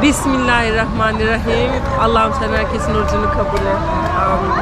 Bismillahirrahmanirrahim. Allah'ım sen herkesin orucunu kabul et. Amin.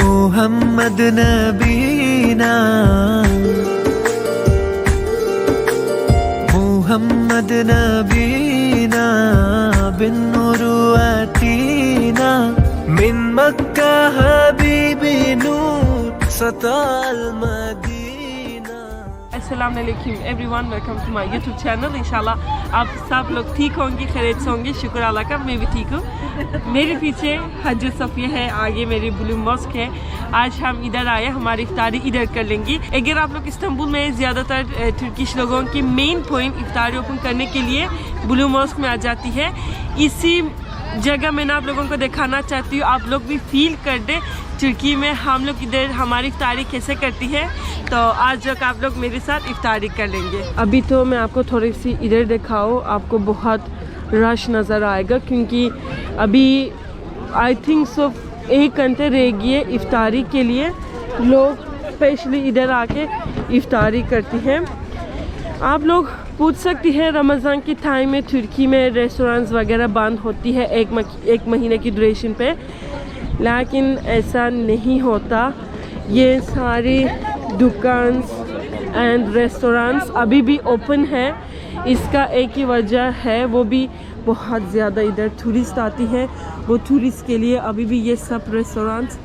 Muhammed Nabina, Muhammed Nabina, bin nuru atina, min Makkah habibi nur, satal Madina. Assalamualaikum everyone, welcome to my YouTube channel. इंशाल्लाह आप सब लोग ठीक होंगे, खैरियत से होंगे। शुक्र अल्लाह का, मैं भी ठीक हूँ। मेरे पीछे हज सफ़िया है, आगे मेरी ब्लू मॉस्क है। आज हम इधर आए, हमारी इफ्तारी इधर कर लेंगी। अगर आप लोग इस्तांबुल में ज़्यादातर तुर्किश लोगों की मेन पॉइंट इफ्तारी ओपन करने के लिए ब्लू मॉस्क में आ जाती है। इसी जगह मैंने आप लोगों को दिखाना चाहती हूँ, आप लोग भी फील कर दे तुर्की में हम लोग इधर हमारी इफ्तारी कैसे करती है। तो आज जो आप लोग मेरे साथ इफ्तारी कर लेंगे। अभी तो मैं आपको थोड़ी सी इधर दिखाऊँ, आपको बहुत रश नज़र आएगा क्योंकि अभी आई थिंक सो 1 घंटे रह गई है इफ्तारी के लिए। लोग स्पेशली इधर आके इफ्तारी करती हैं। आप लोग पूछ सकती हैं रमज़ान की टाइम में तुर्की में रेस्टोरेंट्स वगैरह बंद होती है एक महीने की ड्यूरेशन पे, लेकिन ऐसा नहीं होता। ये सारी दुकान एंड रेस्टोरेंट्स अभी भी ओपन है। इसका एक ही वजह है, वो भी बहुत ज़्यादा इधर टूरिस्ट आती हैं, वो टूरिस्ट के लिए अभी भी ये सब रेस्टोरेंट्स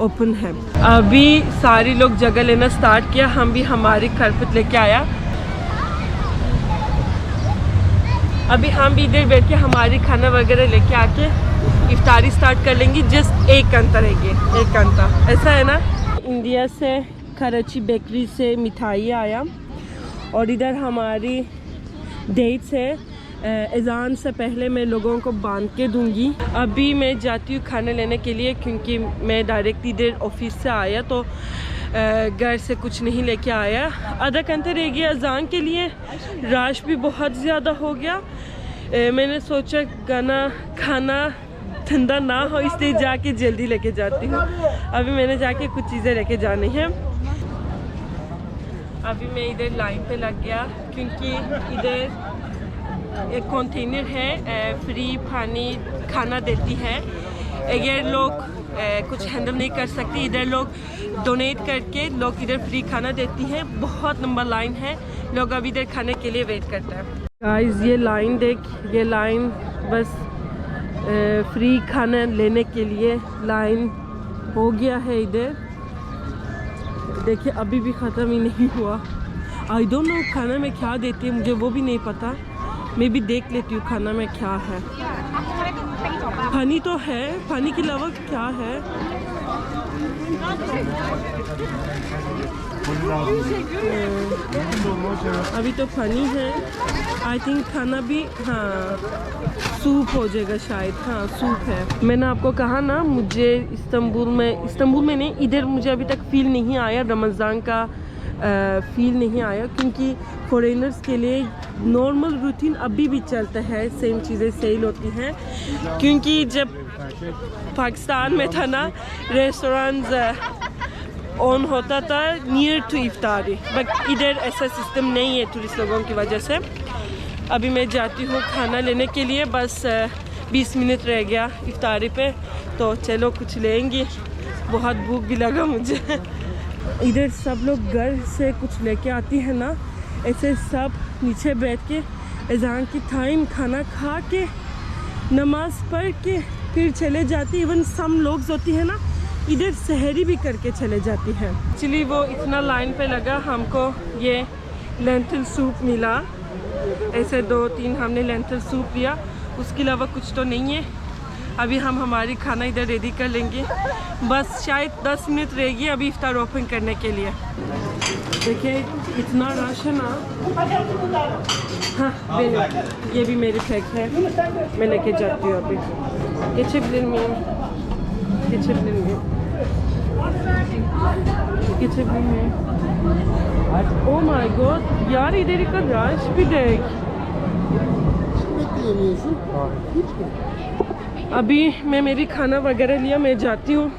ओपन है। अभी सारे लोग जगह लेना स्टार्ट किया, हम भी हमारी कारपेट लेके आया। अभी हम भी इधर बैठ के हमारी खाना वगैरह लेके आके इफ्तारी स्टार्ट कर लेंगी। जस्ट 1 घंटा रहेगी, 1 घंटा ऐसा है ना। इंडिया से कराची बेकरी से मिठाई आया और इधर हमारी डेट्स है। अज़ान से पहले मैं लोगों को बांध के दूंगी। अभी मैं जाती हूँ खाना लेने के लिए क्योंकि मैं डायरेक्ट इधर ऑफिस से आया तो घर से कुछ नहीं लेके आया। आधा घंटे रह गया अज़ान के लिए, रश भी बहुत ज़्यादा हो गया। मैंने सोचा खाना ठंडा ना हो, इसलिए जाके जल्दी लेके जाती हूँ। अभी मैंने जाके कुछ चीज़ें लेके जानी हैं। अभी मैं इधर लाइन पे लग गया क्योंकि इधर एक कंटेनर है, फ्री पानी खाना देती है। अगर लोग कुछ हैंडल नहीं कर सकती, इधर लोग डोनेट करके लोग इधर फ्री खाना देती हैं। बहुत लंबा लाइन है, लोग अभी इधर खाने के लिए वेट करते हैं। गाइस ये लाइन देख, ये लाइन बस फ्री खाना लेने के लिए लाइन हो गया है इधर। देखिए अभी भी ख़त्म ही नहीं हुआ। आई डोंट नो खाना में क्या देती है, मुझे वो भी नहीं पता। मैं भी देख लेती हूँ खाना में क्या है। पानी तो है, पानी के अलावा क्या है? अभी तो पानी है। आई थिंक खाना भी, हाँ सूप हो जाएगा शायद। हाँ सूप है। मैंने आपको कहा ना, मुझे इस्तांबुल में नहीं, इधर मुझे अभी तक फील नहीं आया रमज़ान का फील नहीं आया क्योंकि फॉरेनर्स के लिए नॉर्मल रूटीन अभी भी चलता है, सेम चीज़ें सेल होती हैं। क्योंकि जब पाकिस्तान में था ना, रेस्टोरेंट्स ऑन होता था नियर टू इफ्तारी, बट इधर ऐसा सिस्टम नहीं है टूरिस्ट लोगों की वजह से। अभी मैं जाती हूँ खाना लेने के लिए, बस 20 मिनट रह गया इफ्तारी पे, तो चलो कुछ लेंगे। बहुत भूख भी लगा मुझे। इधर सब लोग घर से कुछ लेके आती है ना, ऐसे सब नीचे बैठ के अज़ान की टाइम खाना खा के नमाज पढ़ के फिर चले जाती। इवन सम लोग होती है ना, इधर सहरी भी करके चले जाती है। एक्चुअली वो इतना लाइन पे लगा, हमको ये लेंटिल सूप मिला। ऐसे 2-3 हमने लेंटिल सूप लिया, उसके अलावा कुछ तो नहीं है। अभी हम हमारी खाना इधर रेडी कर लेंगे। बस शायद 10 मिनट रहेगी अभी इफ्तार ओपन करने के लिए। देखिए इतना रश है ना। हाँ ये भी मेरी पैक है, मैं लेके जाती हूँ अभी। केचप लेंगे, केचप लेंगे, केचप लेंगे। ओह माय गॉड यार, इधर का रश भी देख। अभी मैं मेरी खाना वगैरह लिया, मैं जाती हूँ।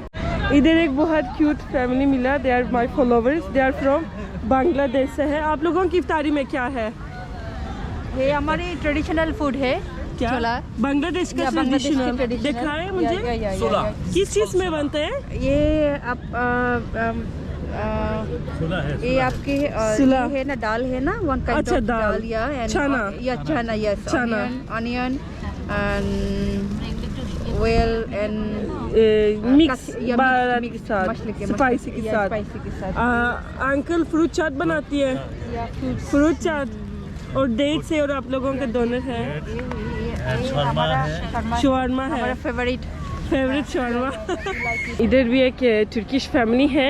इधर एक बहुत क्यूट फैमिली मिला, they are my followers, they are from Bangladesh से है। आप लोगों की इफ्तारी में क्या है? ये हमारी ट्रेडिशनल फूड है। क्या? छोला। बांग्लादेश का ट्रेडिशनल दिखाए मुझे। किस चीज़ में बनते हैं? ये आप ये आपके सुला। ये है ना, दाल है ना, वन काइंड अच्छा, ऑफ दाल। दाल या चना। या चना, यस, चना। Onion and well and mix बारात के साथ, स्पाइसी के साथ। स्पाइसी के साथ। अंकल फ्रूट चाट बनाती है, फ्रूट चाट और डेट से, और आप लोगों के डोनर है शवारमा है, हमारा फेवरेट शवारमा। इधर भी एक तुर्किश फैमिली है,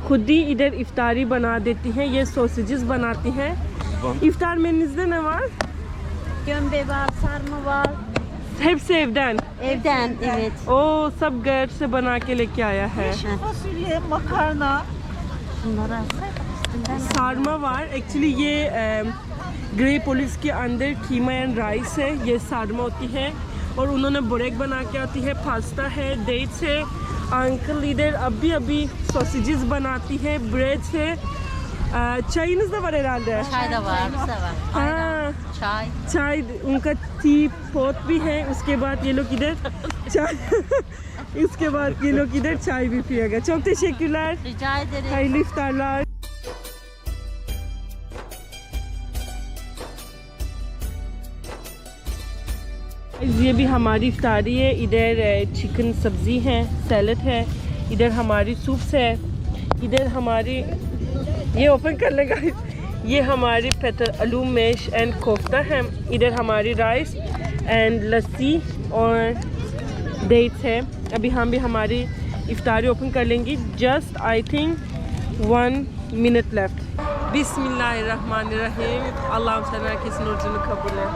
खुद ही इधर इफ्तारी बना देती हैं। ये सॉसेजेस बनाती हैं। İftar menünüzde ne var? Gömbe var, sarma var. Hepsi evden. Evden, evet. ओ सब घर से बना के लेके आया है। fasulye, makarna. Bunları alsak üstünden. सारमा वार एक्चुअली ये ग्रे पुलिस के अंदर कीमा एंड राइस है, ये सारमा होती है। और उन्होंने बुरेक बना के आती है, पास्ता है, डेट्स है। अंकल इधर अभी सॉसेजेस बनाती है, ब्रेड है। çayınız da var herhalde. Çay da var, bir var. हाँ, Çay. चाय उनका टी पॉट भी है। उसके बाद ये लोग इधर चाय इसके बाद ये लोग इधर चाय भी पिएगा। Çok teşekkürler. Rica ederim. Hayırlı iftarlar. ये भी हमारी इफ्तारी है। इधर चिकन सब्जी है, सैलड है, इधर हमारी सूप्स है, इधर हमारी ये ओपन कर लेगा। ये हमारी पेटर आलू मैश एंड कोफ्ता है, इधर हमारी राइस एंड लस्सी और डेट्स है। अभी हम भी हमारी इफ्तारी ओपन कर लेंगे। Just I think 1 minute left. Bismillahirrahmanirrahim. Allah'ım sen herkesin orucunu kabul et.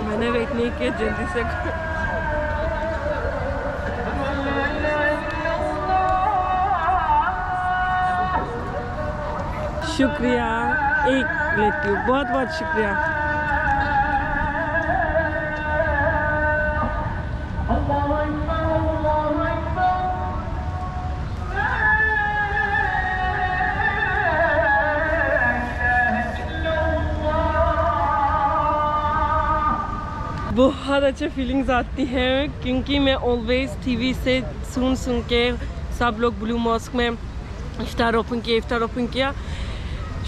मैंने वेट नहीं किया, जल्दी से शुक्रिया। एक लेती हूँ, बहुत बहुत शुक्रिया। बहुत अच्छे फीलिंग्स आती हैं, क्योंकि मैं ऑलवेज टीवी से सुन के सब लोग ब्लू मॉस्क में इफ्तार ओपन किया।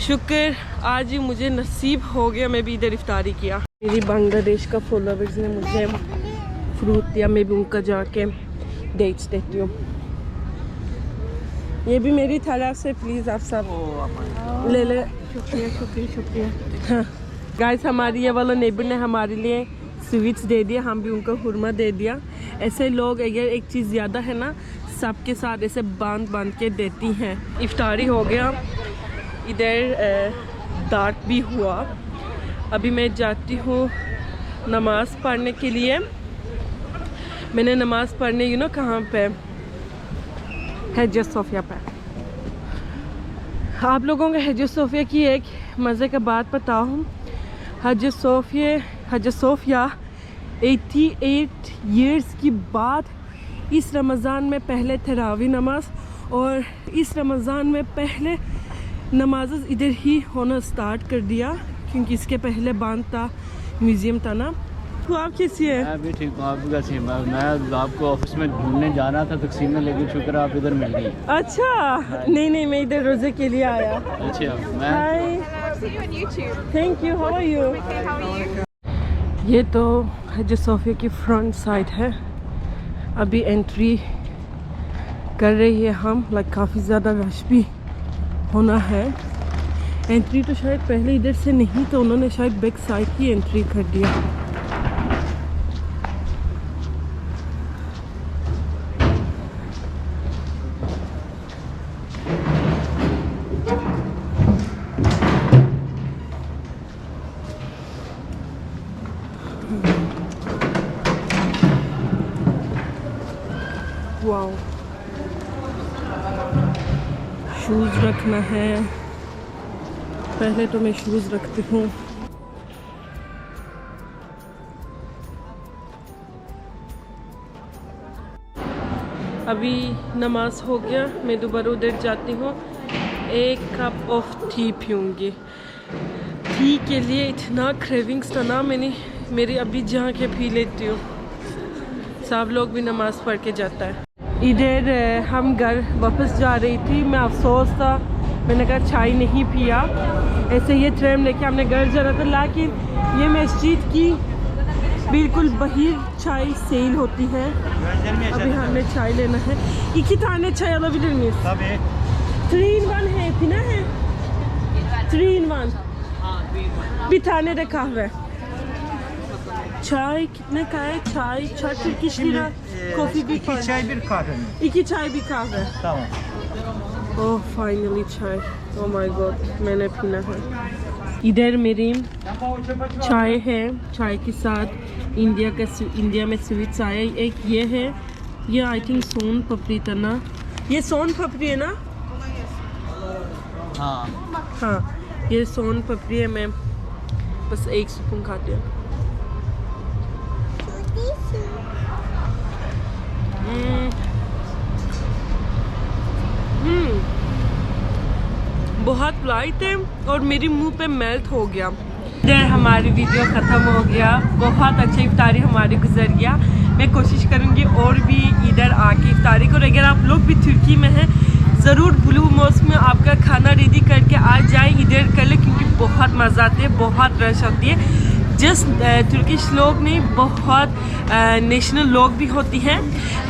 शुक्र आज ही मुझे नसीब हो गया, मैं भी इधर इफ्तारी किया। मेरी बांग्लादेश का फॉलोवर्स ने मुझे फ्रूट दिया, मैं भी उनका जाके डेट्स देती हूँ। ये भी मेरी तरफ से प्लीज़ आप सब ले ले। शुक्रिया। हाँ गाइस, हमारी ये वाला नेबर ने हमारे लिए स्वीट्स दे दिया, हम भी उनको हुरमा दे दिया। ऐसे लोग अगर एक चीज़ ज़्यादा है ना, सबके साथ ऐसे बांध के देती हैं। इफ्तारी हो गया, इधर दाट भी हुआ। अभी मैं जाती हूँ नमाज़ पढ़ने के लिए। मैंने नमाज़ पढ़ने कहाँ पे, हज सोफिया पे। आप लोगों को हज सोफिया की एक मज़े का बात बताऊँ। हज सोफिया 88 इयर्स की बाद इस रमज़ान में पहले तरावी नमाज, और इस रमज़ान में पहले नमाज इधर ही होना स्टार्ट कर दिया, क्योंकि इसके पहले बांध था, म्यूज़ियम था ना। तो आप कैसी है? मैं भी ठीक हूँ, आप भी कैसी हैं? मैं आपको ऑफिस में ढूंढने जाना था तकसीम में, लेकिन शुक्र आप इधर मिल गई। अच्छा, नहीं मैं इधर रोज़े के लिए आया। अच्छा, मैं thank you, how are you? ये तो हज सोफिया की फ्रंट साइड है। अभी एंट्री कर रही है हम, काफ़ी ज़्यादा रश भी होना है। एंट्री तो शायद पहले इधर से नहीं, तो उन्होंने शायद बैक साइड ही एंट्री कर दिया। वाओ, शूज़ रखना है। पहले तो मैं शूज़ रखती हूँ। अभी नमाज हो गया, मैं दोबारा उधर जाती हूँ, एक कप ऑफ टी पीऊँगी। टी के लिए इतना क्रेविंग्स था ना, मैंने मेरी अभी जहाँ के पी लेती हूँ। सब लोग भी नमाज़ पढ़ के जाता है। इधर हम घर वापस जा रही थी, मैं अफसोस था, मैंने कहा चाय नहीं पिया, ऐसे ये ट्रेन लेके हमने घर जाना था। लेकिन ये मस्जिद की बिल्कुल बाहर चाय सेल होती है। अभी हमने चाय लेना है। iki tane çay alabilir miyiz? Tabii. 3 in 1 है, इतना है 3 in 1। bir tane de kahve। चाय कितने का है? चाय Turkish lira, कॉफी भी 2 çay 1 kahve mi? 2 चाय भी kahve। Tamam. ओह फाइनली चाय, ओह माय गॉड, मैंने पीना है। इधर मेरी चाय है, चाय के साथ इंडिया में स्वीट्स आया। एक ये है, ये आई थिंक सोन पापड़ी था ना, ये सोन पापड़ी है ना? हाँ, ये सोन पापड़ी है। मैं बस एक स्पून खाती हूँ। बहुत लाइट है और मेरे मुंह पे मेल्ट हो गया। इधर हमारी वीडियो ख़त्म हो गया, बहुत अच्छा इफ्तारी हमारी गुजर गया। मैं कोशिश करूँगी और भी इधर आके इफ्तारी को। अगर आप लोग भी तुर्की में हैं, ज़रूर ब्लू मॉस्क में आपका खाना रेडी करके आ जाए, इधर कर ले, क्योंकि बहुत मज़ा आती है, बहुत रश होती है। जस्ट तुर्किश लोग नहीं, बहुत नेशनल लोग भी होती हैं।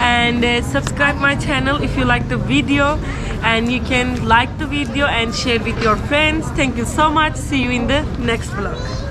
And subscribe my channel if you like the video, and you can like the video and share with your friends. Thank you so much. See you in the next vlog.